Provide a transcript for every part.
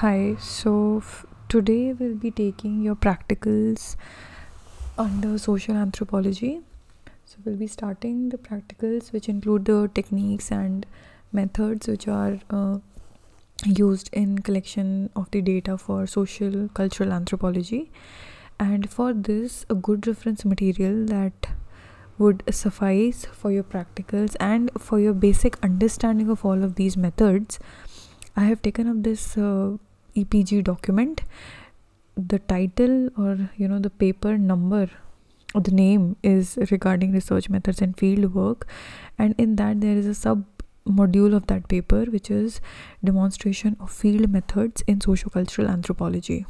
Hi, today we'll be taking your practicals under social anthropology. So we'll be starting the practicals, which include the techniques and methods which are used in collection of the data for social cultural anthropology. And for this, a good reference material that would suffice for your practicals and for your basic understanding of all of these methods. I have taken up this EPG document. The title or the paper number or the name is regarding research methods and field work, and in that there is a sub module of that paper which is demonstration of field methods in sociocultural anthropology.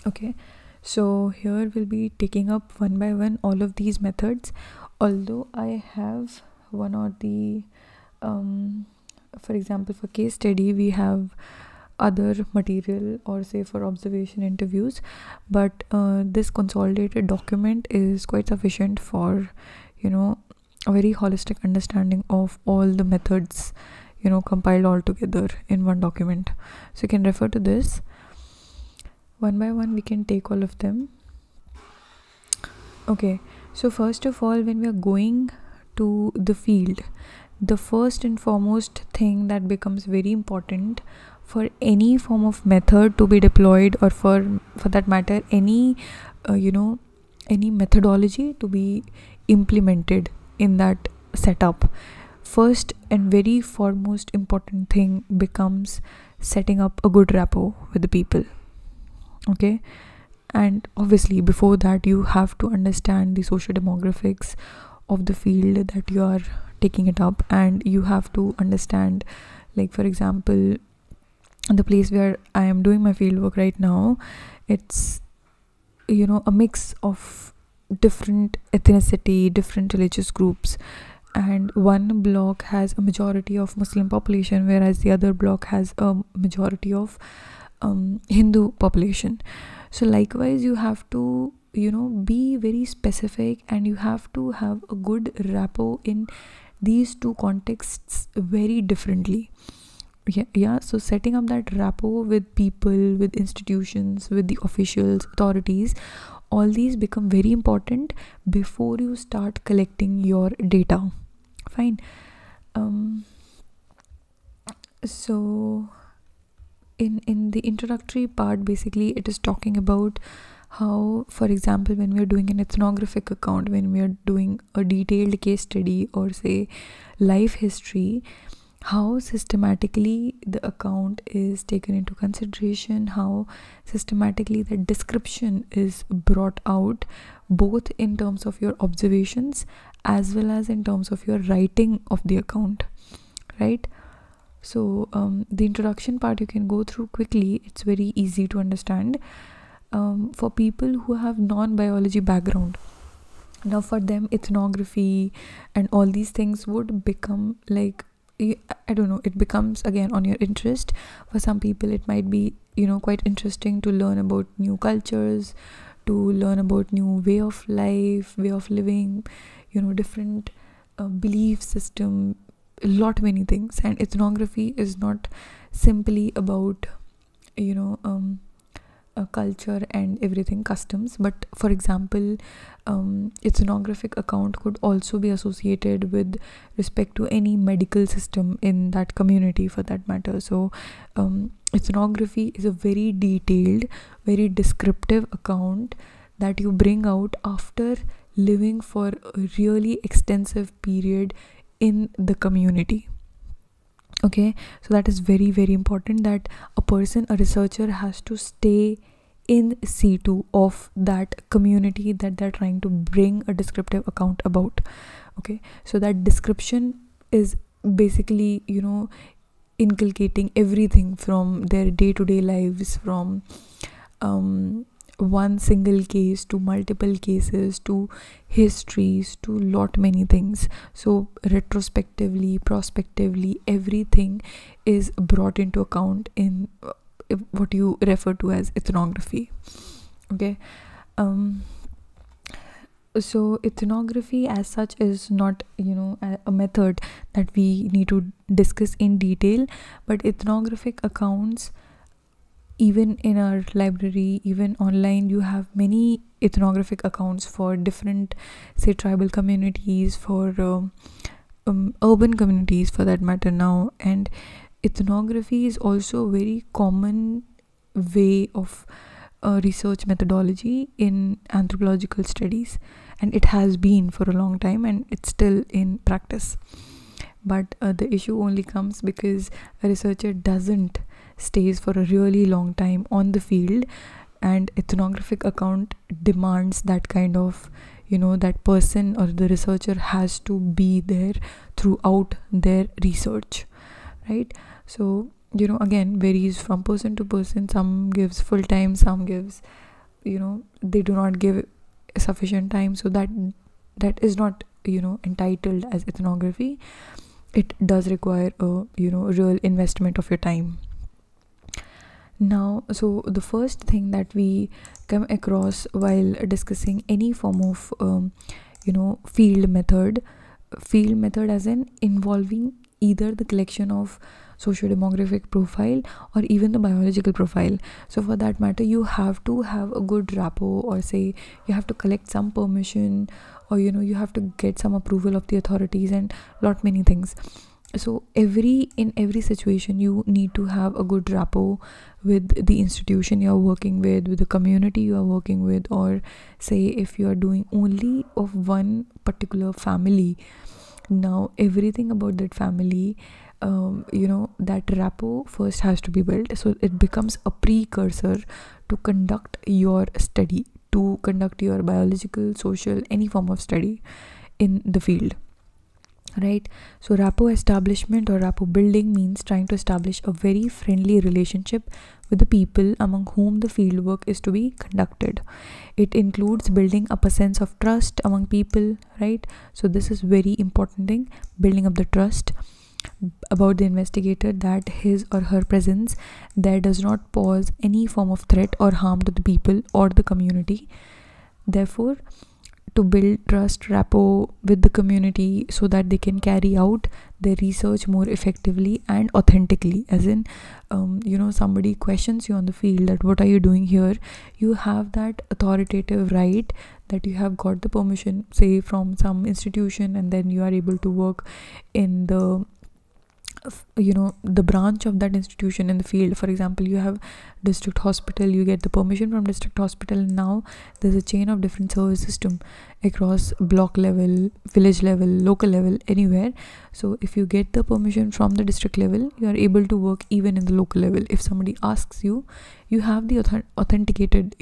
Okay, so here we'll be taking up one by one all of these methods, although I have one or the for example, for case study we have other material, or say for observation interviews, but this consolidated document is quite sufficient for a very holistic understanding of all the methods compiled all together in one document. So you can refer to this one by one. We can take all of them. Okay, so first of all, when we are going to the field, the first and foremost thing that becomes very important for any form of method to be deployed, or for that matter any any methodology to be implemented in that setup, first and very foremost important thing becomes setting up a good rapport with the people. Okay, and obviously before that you have to understand the social demographics of the field that you are taking it up, and you have to understand, like for example, the place where I am doing my field work right now, it's a mix of different ethnicity, different religious groups, and one block has a majority of Muslim population, whereas the other block has a majority of Hindu population. So likewise you have to be very specific, and you have to have a good rapport in these two contexts very differently. So setting up that rapport with people, with institutions, with the officials, authorities, all these become very important before you start collecting your data. Fine. So in the introductory part, basically it is talking about how, for example, when we are doing an ethnographic account, when we are doing a detailed case study or say life history, how systematically the account is taken into consideration, how systematically the description is brought out, both in terms of your observations as well as in terms of your writing of the account, right? So the introduction part you can go through quickly. It's very easy to understand. For people who have non-biology background, now for them ethnography and all these things would become like, I don't know, it becomes again on your interest. For some people it might be quite interesting to learn about new cultures, to learn about new way of life, way of living, different belief system, many things. And ethnography is not simply about a culture and everything, customs, but for example ethnographic account could also be associated with respect to any medical system in that community, for that matter. So ethnography is a very detailed, very descriptive account that you bring out after living for a really extensive period in the community. Okay, so that is very, very important, that a researcher has to stay in situ of that community that they're trying to bring a descriptive account about. Okay, so that description is basically inculcating everything from their day-to-day lives, from one single case to multiple cases to histories to many things. So retrospectively, prospectively, everything is brought into account in what you refer to as ethnography. Okay, so ethnography as such is not a method that we need to discuss in detail, but ethnographic accounts even in our library, even online, you have many ethnographic accounts for different, say, tribal communities, for urban communities for that matter now. And ethnography is also a very common way of research methodology in anthropological studies, and it has been for a long time, and it's still in practice. But the issue only comes because a researcher doesn't stays for a really long time on the field, and ethnographic account demands that kind of, that person or the researcher has to be there throughout their research, right? So again, varies from person to person. Some gives full time, some gives, they do not give sufficient time, so that is not entitled as ethnography. It does require a real investment of your time. Now, so the first thing that we come across while discussing any form of field method as in involving either the collection of socio-demographic profile or even the biological profile. So for that matter, you have to have a good rapport, or say you have to collect some permission, or you have to get some approval of the authorities, and lot many things. So in every situation, you need to have a good rapport with the institution you are working with the community you are working with, or say if you are doing only of one particular family, now everything about that family, that rapport first has to be built, so it becomes a precursor to conduct your study, to conduct your biological, social, any form of study in the field, right? So rapport establishment or rapport building means trying to establish a very friendly relationship with the people among whom the fieldwork is to be conducted. It includes building up a sense of trust among people, right? So this is very important thing, building up the trust about the investigator, that his or her presence there does not pose any form of threat or harm to the people or the community. Therefore, to build trust, rapport with the community, so that they can carry out their research more effectively and authentically, as in somebody questions you on the field that what are you doing here, you have that authoritative right that you have got the permission, say from some institution, and then you are able to work in the the branch of that institution in the field. For example, you have district hospital, you get the permission from district hospital, and now there's a chain of different service system across block level, village level, local level, anywhere. So if you get the permission from the district level, you are able to work even in the local level. If somebody asks you, you have the authenticated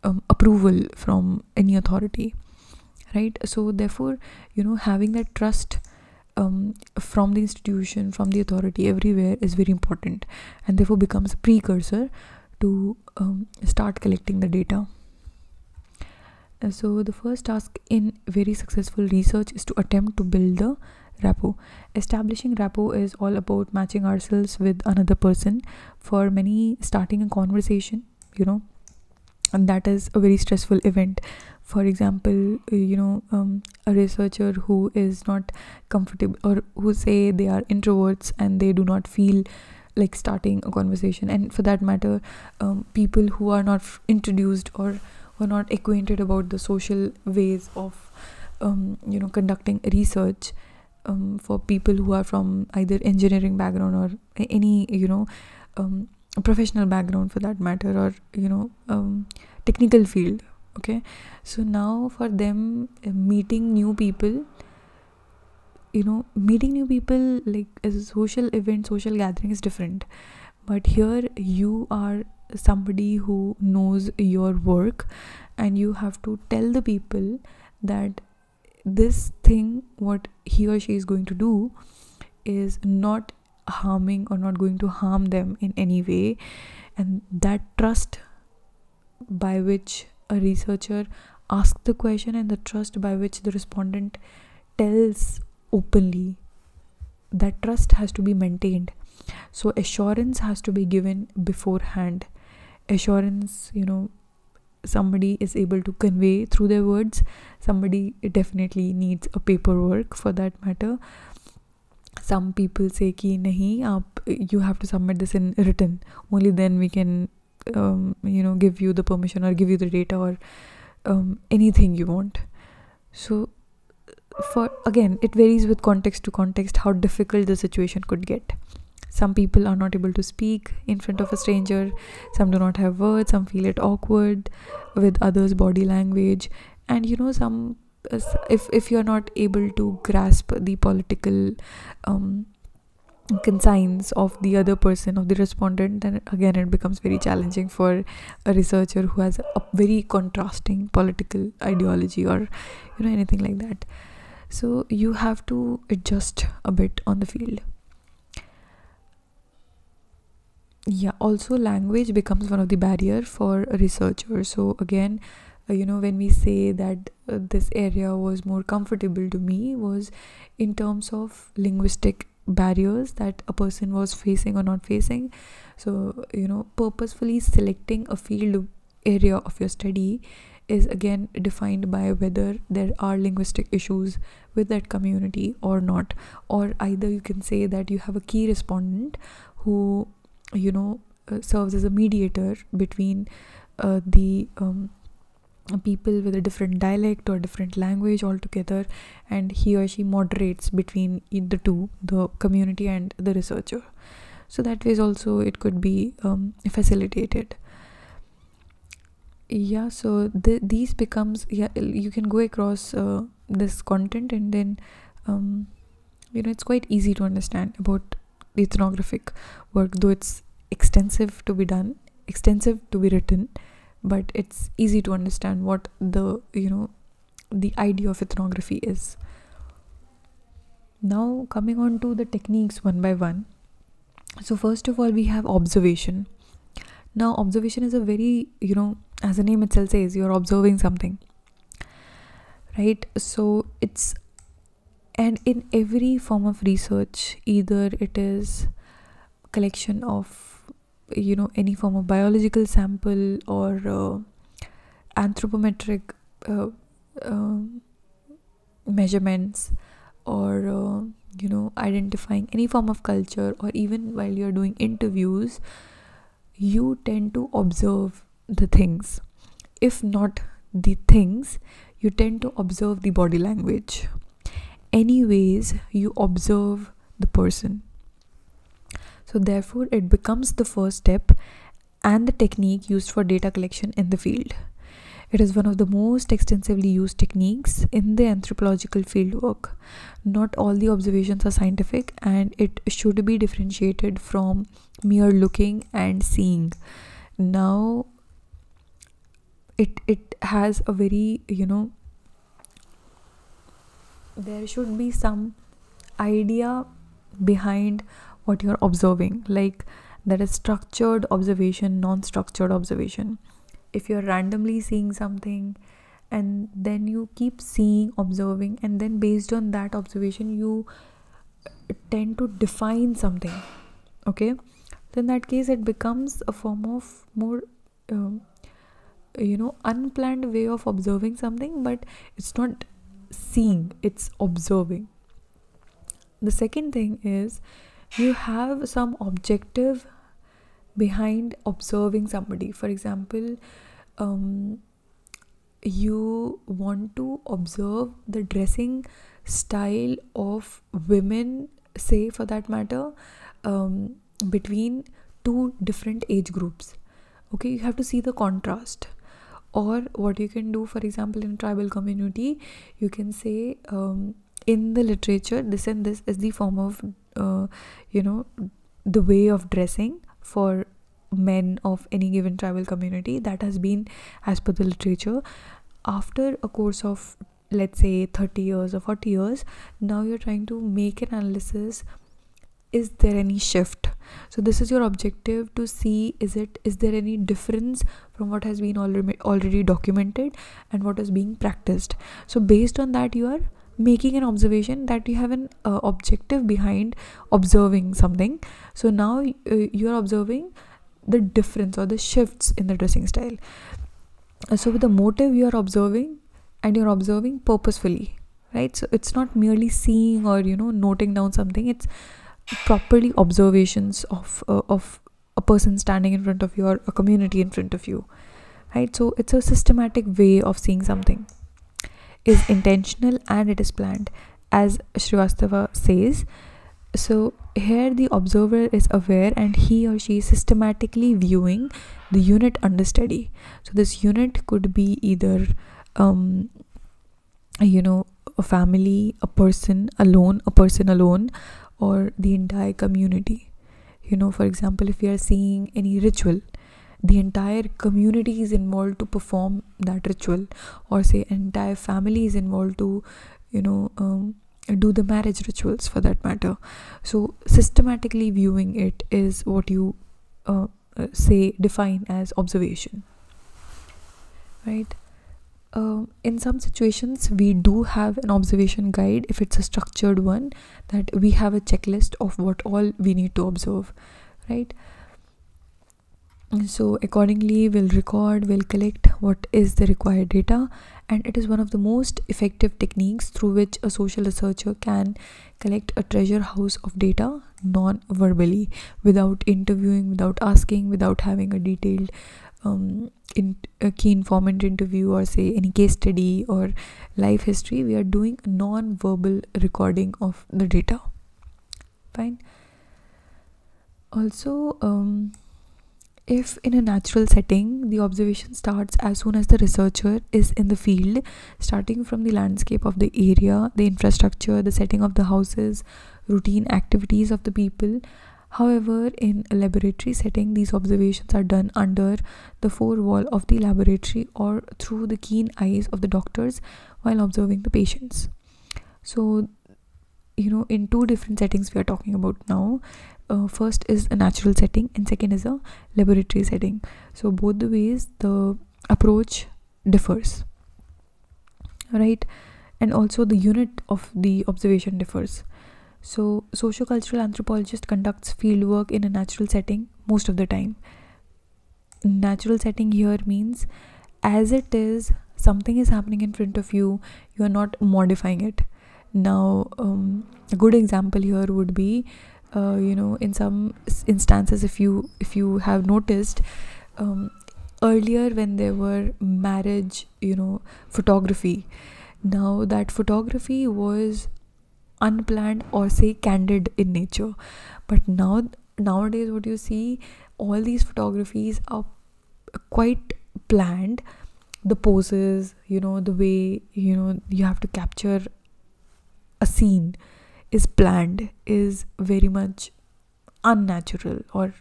approval from any authority, right? So therefore, having that trust from the institution, from the authority everywhere is very important, and therefore becomes a precursor to start collecting the data. So the first task in very successful research is to attempt to build the rapport. Establishing rapport is all about matching ourselves with another person. For many, starting a conversation, and that is a very stressful event. For example, a researcher who is not comfortable, or who say they are introverts and they do not feel like starting a conversation, and for that matter, people who are not introduced or who are not acquainted about the social ways of conducting research, for people who are from either engineering background or any professional background for that matter, or technical field. Okay, so now for them, meeting new people like as a social event, social gathering is different. But here you are somebody who knows your work, and you have to tell the people that this thing, what he or she is going to do, is not harming or not going to harm them in any way. And that trust by which a researcher asks the question, and the trust by which the respondent tells openly, that trust has to be maintained. So assurance has to be given beforehand. Assurance, somebody is able to convey through their words. Somebody definitely needs a paperwork for that matter. some people say कि नहीं आप, you have to submit this in written, only then we can give you the permission or give you the data or anything you want. So for again, it varies with context to context how difficult the situation could get. Some people are not able to speak in front of a stranger, some do not have words, some feel it awkward with others' body language, and some if you're not able to grasp the political consigns of the other person, of the respondent, then again it becomes very challenging for a researcher who has a very contrasting political ideology or anything like that. So you have to adjust a bit on the field. Yeah, also language becomes one of the barrier for a researcher. So again, when we say that this area was more comfortable to me, was in terms of linguistic barriers that a person was facing or not facing. So purposefully selecting a field area of your study is again defined by whether there are linguistic issues with that community or not, or either you can say that you have a key respondent who serves as a mediator between the people with a different dialect or different language altogether, and he or she moderates between the two, the community and the researcher. So that way also it could be facilitated. Yeah, so these becomes, you can go across this content, and then it's quite easy to understand about the ethnographic work, though it's extensive to be done, extensive to be written, but it's easy to understand what the the idea of ethnography is. Now coming on to the techniques one by one. So first of all, we have observation. Now observation is a very, as the name itself says, you're observing something, right? So it's, and in every form of research, either it is collection of any form of biological sample or anthropometric measurements, or identifying any form of culture, or even while you're doing interviews, you tend to observe the things. If not the things, you tend to observe the body language. Anyways, you observe the person. So therefore it becomes the first step and the technique used for data collection in the field. It is one of the most extensively used techniques in the anthropological fieldwork. Not all the observations are scientific, and it should be differentiated from mere looking and seeing. Now it has a very, there should be some idea behind what you're observing, like that is structured observation, non-structured observation. If you're randomly seeing something and then you keep seeing, observing, and then based on that observation you tend to define something, okay, then in that case it becomes a form of more unplanned way of observing something, but it's not seeing, it's observing. The second thing is you have some objective behind observing somebody. For example, you want to observe the dressing style of women, say for that matter, between two different age groups. Okay, you have to see the contrast. Or what you can do, for example, in tribal community, you can say in the literature this and this is the form of the way of dressing for men of any given tribal community that has been as per the literature. After a course of, let's say, 30 years or 40 years, now you're trying to make an analysis, is there any shift? So this is your objective, to see is there any difference from what has been already documented and what is being practiced. So based on that you are making an observation, that you have an objective behind observing something. So now you are observing the difference or the shifts in the dressing style. So with the motive you are observing, and you're observing purposefully. right? So it's not merely seeing or noting down something. It's properly observations of a person standing in front of you or a community in front of you, right? So it's a systematic way of seeing something, is intentional and it is planned, as Srivastava says. So here the observer is aware and he or she is systematically viewing the unit under study. So this unit could be either a family, a person alone, or the entire community. For example, if we are seeing any ritual, the entire community is involved to perform that ritual, or say entire family is involved to do the marriage rituals for that matter. So systematically viewing it is what you define as observation, right? In some situations we do have an observation guide if it's a structured one, that we have a checklist of what all we need to observe, right? So accordingly we'll record, we'll collect what is the required data, and it is one of the most effective techniques through which a social researcher can collect a treasure house of data non-verbally, without interviewing, without asking, without having a detailed a key informant interview or say any case study or life history. We are doing a non-verbal recording of the data. Fine. Also, if in a natural setting, the observation starts as soon as the researcher is in the field, starting from the landscape of the area, the infrastructure, the setting of the houses, routine activities of the people. However, in a laboratory setting, these observations are done under the four wall of the laboratory or through the keen eyes of the doctors while observing the patients. So, in two different settings we are talking about now. First is a natural setting and second is a laboratory setting. So both the ways the approach differs, right? And also the unit of the observation differs. So sociocultural anthropologist conducts fieldwork in a natural setting most of the time. Natural setting here means as it is, something is happening in front of you, you are not modifying it. Now a good example here would be in some instances, if you have noticed, earlier when there were marriage photography, now that photography was unplanned or say candid in nature, but nowadays what you see, all these photographies are quite planned. The poses, the way you have to capture a scene is planned, is very much unnatural or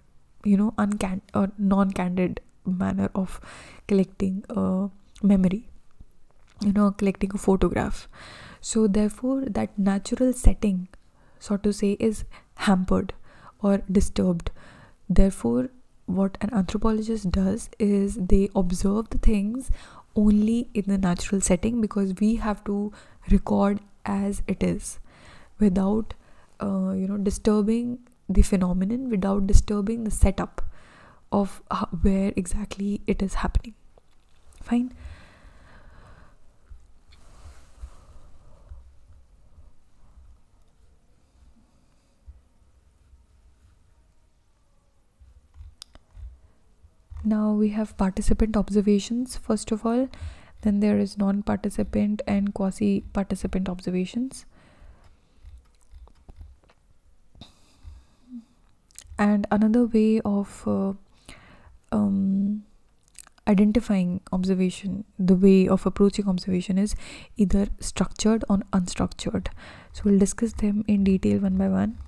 or non-candid manner of collecting a memory, collecting a photograph. So therefore that natural setting, so to say, is hampered or disturbed. Therefore what an anthropologist does is they observe the things only in the natural setting, because we have to record as it is without disturbing the phenomenon, without disturbing the setup of where exactly it is happening. Fine. Now we have participant observations first of all, then there is non-participant and quasi-participant observations. And another way of identifying observation, the way of approaching observation, is either structured or unstructured. So we'll discuss them in detail one by one.